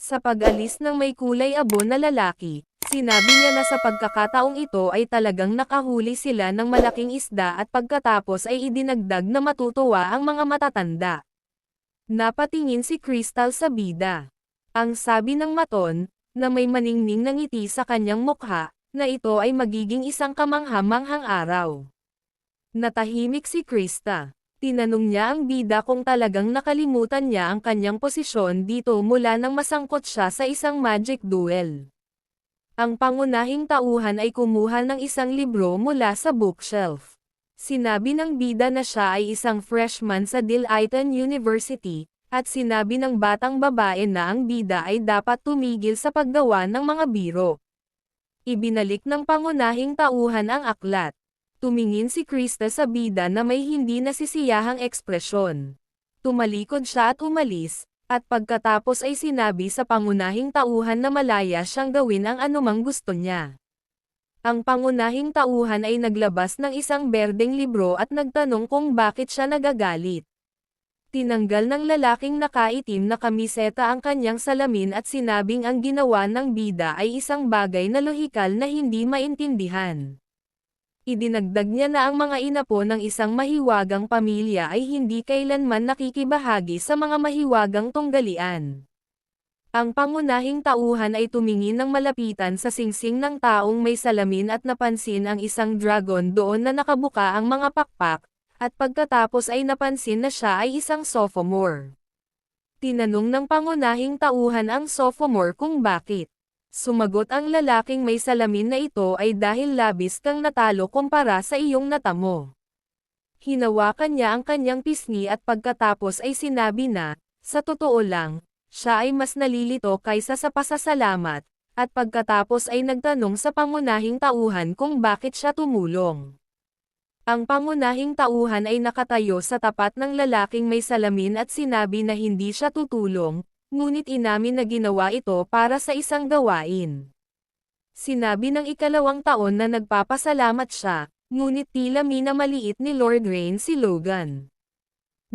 Sa pag-alis ng may kulay abo na lalaki, sinabi niya na sa pagkakataong ito ay talagang nakahuli sila ng malaking isda at pagkatapos ay idinagdag na matutuwa ang mga matatanda. Napatingin si Crystal sa bida. Ang sabi ng maton, na may maningning na ngiti sa kanyang mukha, na ito ay magiging isang kamangha-manghang araw. Natahimik si Krista. Tinanong niya ang bida kung talagang nakalimutan niya ang kanyang posisyon dito mula nang masangkot siya sa isang magic duel. Ang pangunahing tauhan ay kumuha ng isang libro mula sa bookshelf. Sinabi ng bida na siya ay isang freshman sa Dilighton University, at sinabi ng batang babae na ang bida ay dapat tumigil sa paggawa ng mga biro. Ibinalik ng pangunahing tauhan ang aklat. Tumingin si Krista sa bida na may hindi nasisiyahang ekspresyon. Tumalikod siya at umalis, at pagkatapos ay sinabi sa pangunahing tauhan na malaya siyang gawin ang anumang gusto niya. Ang pangunahing tauhan ay naglabas ng isang berdeng libro at nagtanong kung bakit siya nagagalit. Tinanggal ng lalaking nakaitim na kamiseta ang kanyang salamin at sinabing ang ginawa ng bida ay isang bagay na lohikal na hindi maintindihan. Idinagdag niya na ang mga inapo ng isang mahiwagang pamilya ay hindi kailanman nakikibahagi sa mga mahiwagang tunggalian. Ang pangunahing tauhan ay tumingin ng malapitan sa singsing ng taong may salamin at napansin ang isang dragon doon na nakabuka ang mga pakpak, at pagkatapos ay napansin na siya ay isang sophomore. Tinanong ng pangunahing tauhan ang sophomore kung bakit. Sumagot ang lalaking may salamin na ito ay dahil labis kang natalo kumpara sa iyong natamo. Hinawakan niya ang kanyang pisngi at pagkatapos ay sinabi na, sa totoo lang, siya ay mas nalilito kaysa sa pasasalamat, at pagkatapos ay nagtanong sa pangunahing tauhan kung bakit siya tumulong. Ang pangunahing tauhan ay nakatayo sa tapat ng lalaking may salamin at sinabi na hindi siya tutulong, ngunit inamin na ginawa ito para sa isang gawain. Sinabi ng ikalawang taon na nagpapasalamat siya, ngunit tila minamaliit ni Lord Rain si Logan.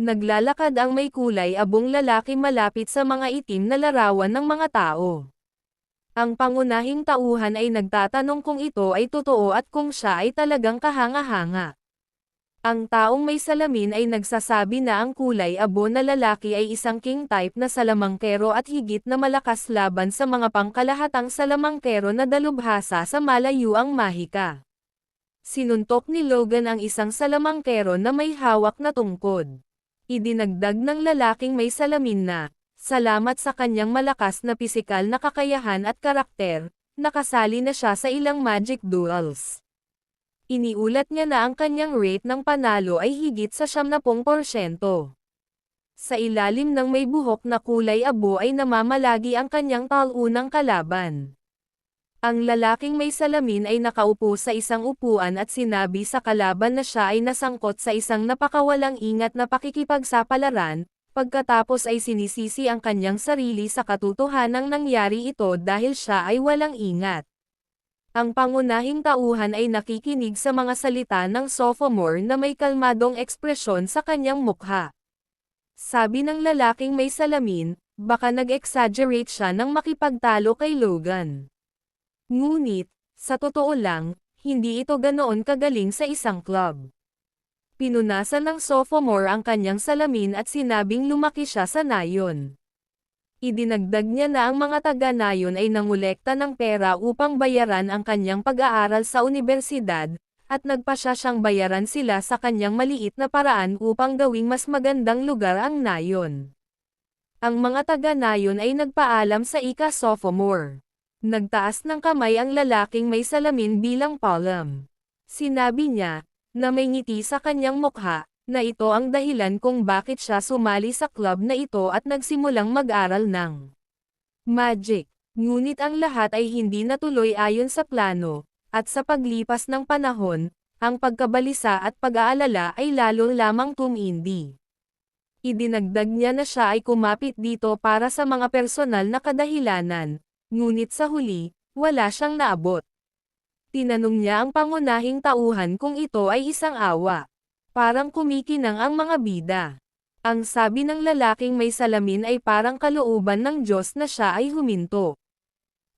Naglalakad ang may kulay abong lalaki malapit sa mga itim na larawan ng mga tao. Ang pangunahing tauhan ay nagtatanong kung ito ay totoo at kung siya ay talagang kahanga-hanga. Ang taong may salamin ay nagsasabi na ang kulay abo na lalaki ay isang king type na salamangkero at higit na malakas laban sa mga pangkalahatang salamangkero na dalubhasa sa malayuang mahika. Sinuntok ni Logan ang isang salamangkero na may hawak na tungkod. Idinagdag ng lalaking may salamin na, salamat sa kanyang malakas na pisikal na kakayahan at karakter, nakasali na siya sa ilang magic duels. Iniulat niya na ang kanyang rate ng panalo ay higit sa 70%. Sa ilalim ng may buhok na kulay abo ay namamalagi ang kanyang talunang kalaban. Ang lalaking may salamin ay nakaupo sa isang upuan at sinabi sa kalaban na siya ay nasangkot sa isang napakawalang ingat na pakikipagsapalaran, pagkatapos ay sinisisi ang kanyang sarili sa katotohanang nangyari ito dahil siya ay walang ingat. Ang pangunahing tauhan ay nakikinig sa mga salita ng sophomore na may kalmadong ekspresyon sa kanyang mukha. Sabi ng lalaking may salamin, baka nag-exaggerate siya nang makipagtalo kay Logan. Ngunit, sa totoo lang, hindi ito ganoon kagaling sa isang club. Pinunasan ng sophomore ang kanyang salamin at sinabing lumaki siya sa nayon. Idinagdag niya na ang mga taga-nayon ay nangolekta ng pera upang bayaran ang kanyang pag-aaral sa unibersidad, at nagpasya siyang bayaran sila sa kanyang maliit na paraan upang gawing mas magandang lugar ang nayon. Ang mga taga-nayon ay nagpaalam sa ika-sophomore. Nagtaas ng kamay ang lalaking may salamin bilang palm. Sinabi niya, na may ngiti sa kanyang mukha, na ito ang dahilan kung bakit siya sumali sa club na ito at nagsimulang mag-aral ng magic. Ngunit ang lahat ay hindi natuloy ayon sa plano, at sa paglipas ng panahon, ang pagkabalisa at pag-aalala ay lalo lamang tumindi. Idinagdag niya na siya ay kumapit dito para sa mga personal na kadahilanan, ngunit sa huli, wala siyang naabot. Tinanong niya ang pangunahing tauhan kung ito ay isang awa. Parang kumikinang ang mga bida. Ang sabi ng lalaking may salamin ay parang kalooban ng Diyos na siya ay huminto.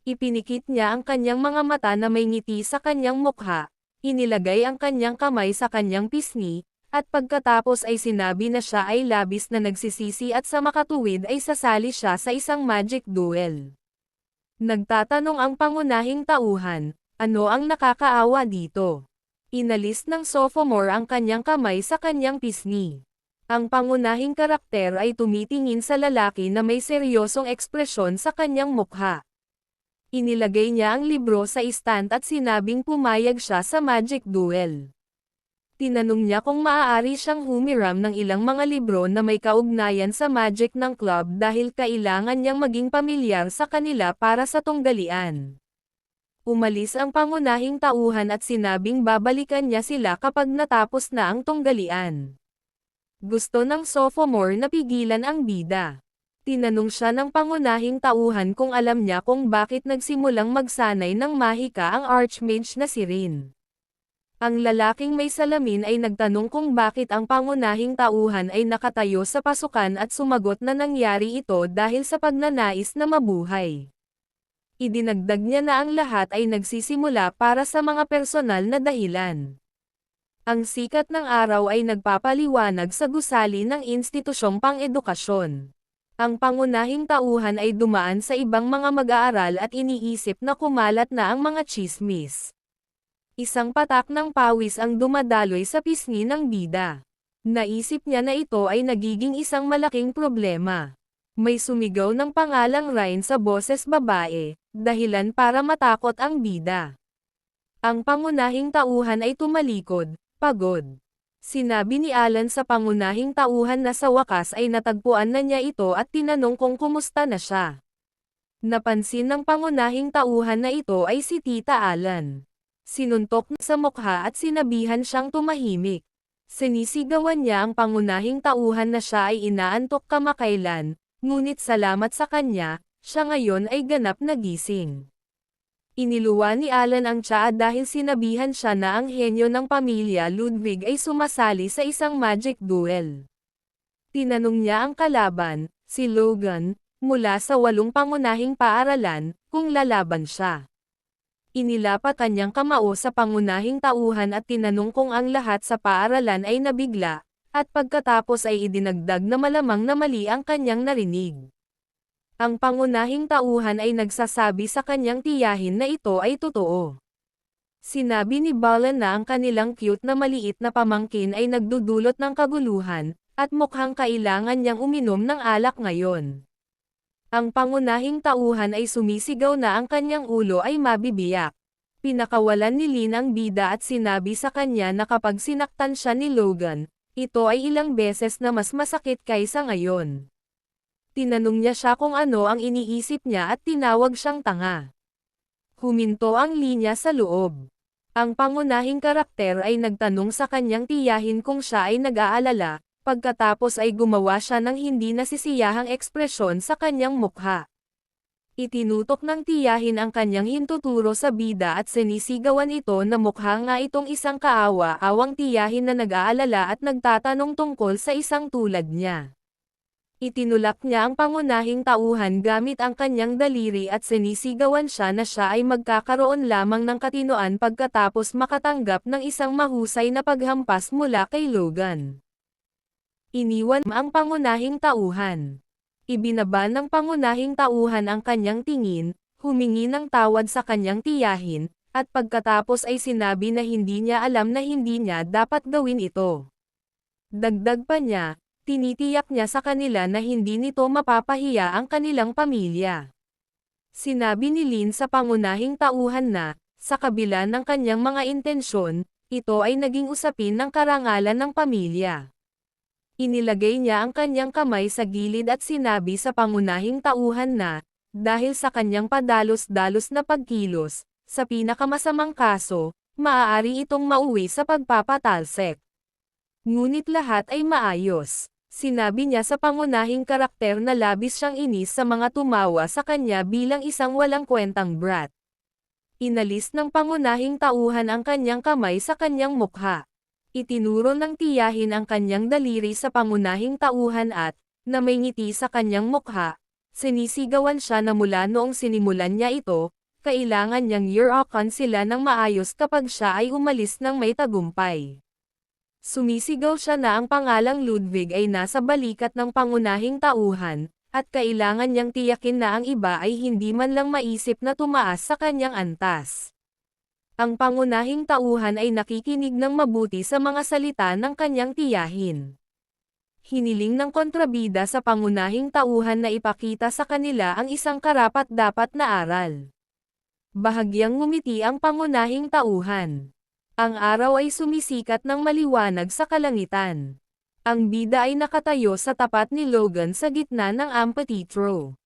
Ipinikit niya ang kanyang mga mata na may ngiti sa kanyang mukha, inilagay ang kanyang kamay sa kanyang pisngi, at pagkatapos ay sinabi na siya ay labis na nagsisisi at sa makatuwid ay sasali siya sa isang magic duel. Nagtatanong ang pangunahing tauhan, ano ang nakakaawa dito? Inalis ng sophomore ang kanyang kamay sa kanyang pisngi. Ang pangunahing karakter ay tumitingin sa lalaki na may seryosong ekspresyon sa kanyang mukha. Inilagay niya ang libro sa stand at sinabing pumayag siya sa magic duel. Tinanong niya kung maaari siyang humiram ng ilang mga libro na may kaugnayan sa magic ng club dahil kailangan niyang maging pamilyar sa kanila para sa tunggalian. Umalis ang pangunahing tauhan at sinabing babalikan niya sila kapag natapos na ang tunggalian. Gusto ng sophomore na pigilan ang bida. Tinanong siya ng pangunahing tauhan kung alam niya kung bakit nagsimulang magsanay ng mahika ang archmage na si Rin. Ang lalaking may salamin ay nagtanong kung bakit ang pangunahing tauhan ay nakatayo sa pasukan at sumagot na nangyari ito dahil sa pagnanais na mabuhay. Idinagdag niya na ang lahat ay nagsisimula para sa mga personal na dahilan. Ang sikat ng araw ay nagpapaliwanag sa gusali ng institusyong pang-edukasyon. Ang pangunahing tauhan ay dumaan sa ibang mga mag-aaral at iniisip na kumalat na ang mga tsismis. Isang patak ng pawis ang dumadaloy sa pisngi ng bida. Naisip niya na ito ay nagiging isang malaking problema. May sumigaw ng pangalang Ryan sa boses babae, dahilan para matakot ang bida. Ang pangunahing tauhan ay tumalikod, pagod. Sinabi ni Alan sa pangunahing tauhan na sa wakas ay natagpuan na niya ito at tinanong kung kumusta na siya. Napansin ng pangunahing tauhan na ito ay si Tita Alan. Sinuntok sa mukha at sinabihan siyang tumahimik. Sinisigawan niya ang pangunahing tauhan na siya ay inaantok kamakailan, ngunit salamat sa kanya, siya ngayon ay ganap na gising. Iniluwa ni Alan ang tsaa dahil sinabihan siya na ang henyo ng pamilya Ludwig ay sumasali sa isang magic duel. Tinanong niya ang kalaban, si Logan, mula sa 8 pangunahing paaralan, kung lalaban siya. Inilapat kanyang kamao sa pangunahing tauhan at tinanong kung ang lahat sa paaralan ay nabigla, at pagkatapos ay idinagdag na malamang na mali ang kanyang narinig. Ang pangunahing tauhan ay nagsasabi sa kanyang tiyahin na ito ay totoo. Sinabi ni Balan na ang kanilang cute na maliit na pamangkin ay nagdudulot ng kaguluhan, at mukhang kailangan niyang uminom ng alak ngayon. Ang pangunahing tauhan ay sumisigaw na ang kanyang ulo ay mabibiyak. Pinakawalan ni Lin ang bida at sinabi sa kanya na kapag sinaktan siya ni Logan, ito ay ilang beses na mas masakit kaysa ngayon. Tinanong niya siya kung ano ang iniisip niya at tinawag siyang tanga. Huminto ang linya sa loob. Ang pangunahing karakter ay nagtanong sa kanyang tiyahin kung siya ay nag-aalala, pagkatapos ay gumawa siya ng hindi nasisiyahang ekspresyon sa kanyang mukha. Itinutok ng tiyahin ang kanyang hintuturo sa bida at sinisigawan ito na mukha nga itong isang kaawa-awang tiyahin na nag-aalala at nagtatanong tungkol sa isang tulad niya. Itinulak niya ang pangunahing tauhan gamit ang kanyang daliri at sinisigawan siya na siya ay magkakaroon lamang ng katinoan pagkatapos makatanggap ng isang mahusay na paghampas mula kay Logan. Iniwan ang pangunahing tauhan. Ibinaba ng pangunahing tauhan ang kanyang tingin, humingi ng tawad sa kanyang tiyahin, at pagkatapos ay sinabi na hindi niya alam na hindi niya dapat gawin ito. Dagdag pa niya, tinitiyak niya sa kanila na hindi nito mapapahiya ang kanilang pamilya. Sinabi ni Lin sa pangunahing tauhan na, sa kabila ng kanyang mga intensyon, ito ay naging usapin ng karangalan ng pamilya. Inilagay niya ang kanyang kamay sa gilid at sinabi sa pangunahing tauhan na, dahil sa kanyang padalos-dalos na pagkilos, sa pinakamasamang kaso, maaari itong mauwi sa pagpapatalsek. Ngunit lahat ay maayos. Sinabi niya sa pangunahing karakter na labis siyang inis sa mga tumawa sa kanya bilang isang walang kwentang brat. Inalis ng pangunahing tauhan ang kanyang kamay sa kanyang mukha. Itinuro ng tiyahin ang kanyang daliri sa pangunahing tauhan at, na may ngiti sa kanyang mukha, sinisigawan siya na mula noong sinimulan niya ito, kailangan niyang yurakan sila ng maayos kapag siya ay umalis ng may tagumpay. Sumisigaw siya na ang pangalang Ludwig ay nasa balikat ng pangunahing tauhan, at kailangan niyang tiyakin na ang iba ay hindi man lang maisip na tumaas sa kanyang antas. Ang pangunahing tauhan ay nakikinig ng mabuti sa mga salita ng kanyang tiyahin. Hiniling ng kontrabida sa pangunahing tauhan na ipakita sa kanila ang isang karapat-dapat na aral. Bahagyang ngumiti ang pangunahing tauhan. Ang araw ay sumisikat ng maliwanag sa kalangitan. Ang bida ay nakatayo sa tapat ni Logan sa gitna ng amphitheatro.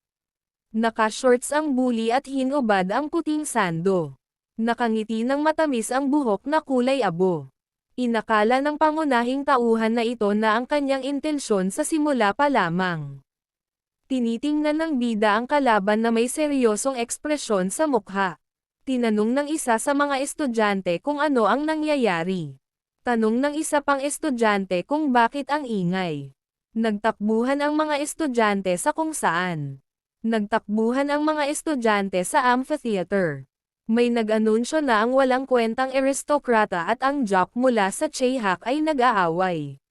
Naka-shorts ang bully at hinubad ang puting sando. Nakangiti ng matamis ang buhok na kulay abo. Inakala ng pangunahing tauhan na ito na ang kanyang intensyon sa simula pa lamang. Tinitingnan ng bida ang kalaban na may seryosong ekspresyon sa mukha. Tinanong ng isa sa mga estudyante kung ano ang nangyayari. Tanong ng isa pang estudyante kung bakit ang ingay. Nagtakbuhan ang mga estudyante sa kung saan. Nagtakbuhan ang mga estudyante sa amphitheater. May nag-anunsyo na ang walang kwentang aristokrata at ang jock mula sa Chayhak ay nag-aaway.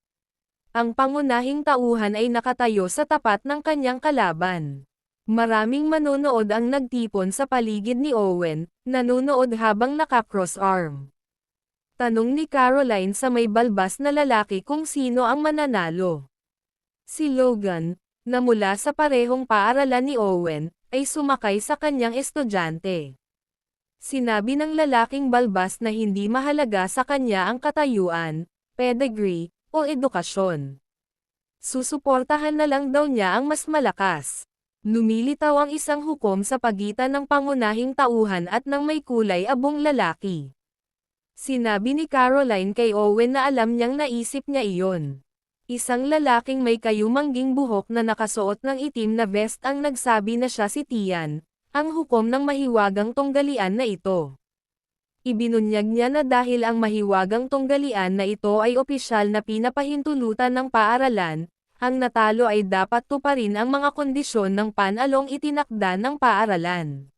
Ang pangunahing tauhan ay nakatayo sa tapat ng kanyang kalaban. Maraming manonood ang nagtipon sa paligid ni Owen, nanonood habang naka-cross-arm. Tanong ni Caroline sa may balbas na lalaki kung sino ang mananalo. Si Logan, na mula sa parehong paaralan ni Owen, ay sumakay sa kanyang estudyante. Sinabi ng lalaking balbas na hindi mahalaga sa kanya ang katayuan, pedigree, o edukasyon. Susuportahan na lang daw niya ang mas malakas. Lumilitaw ang isang hukom sa pagitan ng pangunahing tauhan at ng may kulay abong lalaki. Sinabi ni Caroline kay Owen na alam niyang naisip niya iyon. Isang lalaking may kayumangging buhok na nakasuot ng itim na vest ang nagsabi na siya si Tian, ang hukom ng mahiwagang tunggalian na ito. Ibinunyag niya na dahil ang mahiwagang tunggalian na ito ay opisyal na pinapahintulutan ng paaralan, ang natalo ay dapat tuparin ang mga kondisyon ng panalong itinakda ng paaralan.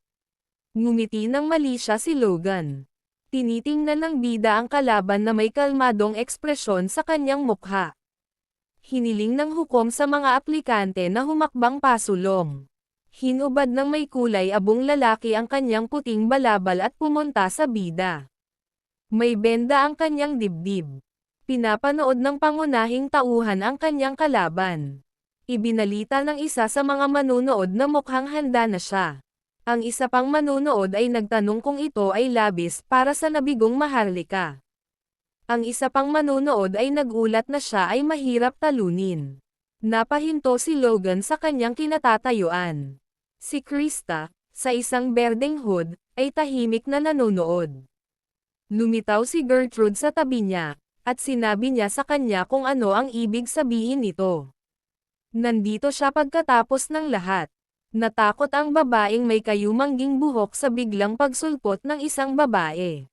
Ngumiti ng mali siya si Logan. Tinitingnan ng bida ang kalaban na may kalmadong ekspresyon sa kanyang mukha. Hiniling ng hukom sa mga aplikante na humakbang pasulong. Hinubad ng may kulay abong lalaki ang kanyang puting balabal at pumunta sa bida. May benda ang kanyang dibdib. Pinapanood ng pangunahing tauhan ang kanyang kalaban. Ibinalita ng isa sa mga manunood na mukhang handa na siya. Ang isa pang manunood ay nagtanong kung ito ay labis para sa nabigong maharlika. Ang isa pang manunood ay nagulat na siya ay mahirap talunin. Napahinto si Logan sa kanyang kinatatayuan. Si Krista, sa isang berdeng hood, ay tahimik na nanonood. Lumitaw si Gertrude sa tabi niya, at sinabi niya sa kanya kung ano ang ibig sabihin nito. Nandito siya pagkatapos ng lahat. Natakot ang babaeng may kayumangging buhok sa biglang pagsulpot ng isang babae.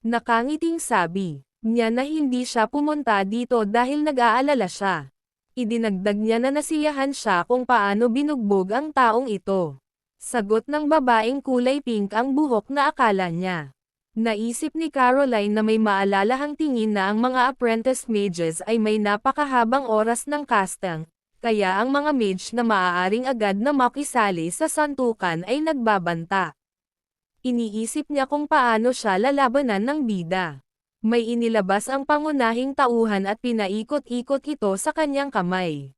Nakangiting sabi niya na hindi siya pumunta dito dahil nag-aalala siya. Idinagdag niya na nasiyahan siya kung paano binugbog ang taong ito. Sagot ng babaeng kulay pink ang buhok na akala niya. Naisip ni Caroline na may maalalahang tingin na ang mga apprentice mages ay may napakahabang oras ng casting, kaya ang mga mage na maaaring agad na makisali sa santukan ay nagbabanta. Iniisip niya kung paano siya lalabanan ng bida. May inilabas ang pangunahing tauhan at pinaikot-ikot ito sa kanyang kamay.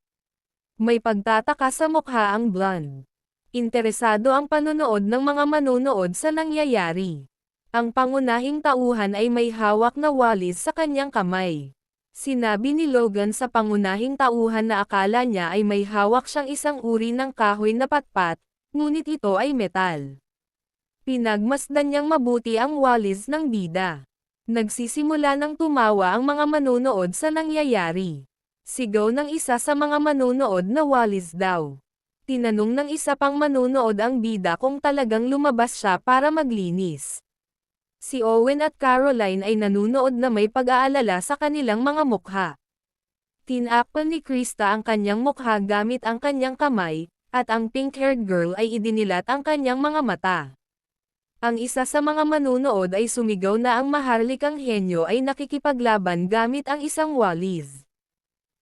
May pagtataka sa mukha ang blonde. Interesado ang panonood ng mga manunood sa nangyayari. Ang pangunahing tauhan ay may hawak na walis sa kanyang kamay. Sinabi ni Logan sa pangunahing tauhan na akala niya ay may hawak siyang isang uri ng kahoy na patpat, ngunit ito ay metal. Pinagmasdan niyang mabuti ang walis ng bida. Nagsisimula ng tumawa ang mga manunood sa nangyayari. Sigaw ng isa sa mga manunood na walis daw. Tinanong ng isa pang manunood ang bida kung talagang lumabas siya para maglinis. Si Owen at Caroline ay nanunood na may pag-aalala sa kanilang mga mukha. Tinakpan ni Krista ang kanyang mukha gamit ang kanyang kamay, at ang pink-haired girl ay idinilat ang kanyang mga mata. Ang isa sa mga manunood ay sumigaw na ang maharlikang henyo ay nakikipaglaban gamit ang isang walis.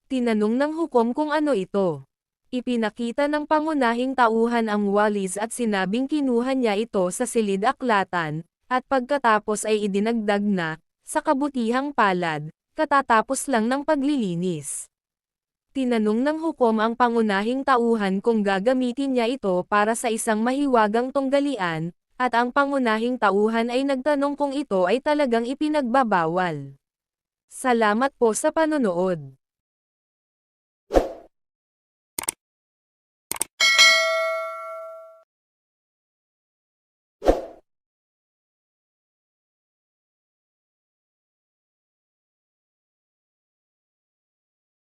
Tinanong ng hukom kung ano ito. Ipinakita ng pangunahing tauhan ang walis at sinabing kinuha niya ito sa silid-aklatan, at pagkatapos ay idinagdag na, sa kabutihang palad, katatapos lang ng paglilinis. Tinanong ng hukom ang pangunahing tauhan kung gagamitin niya ito para sa isang mahiwagang tunggalian, at ang pangunahing tauhan ay nagtanong kung ito ay talagang ipinagbabawal. Salamat po sa panonood.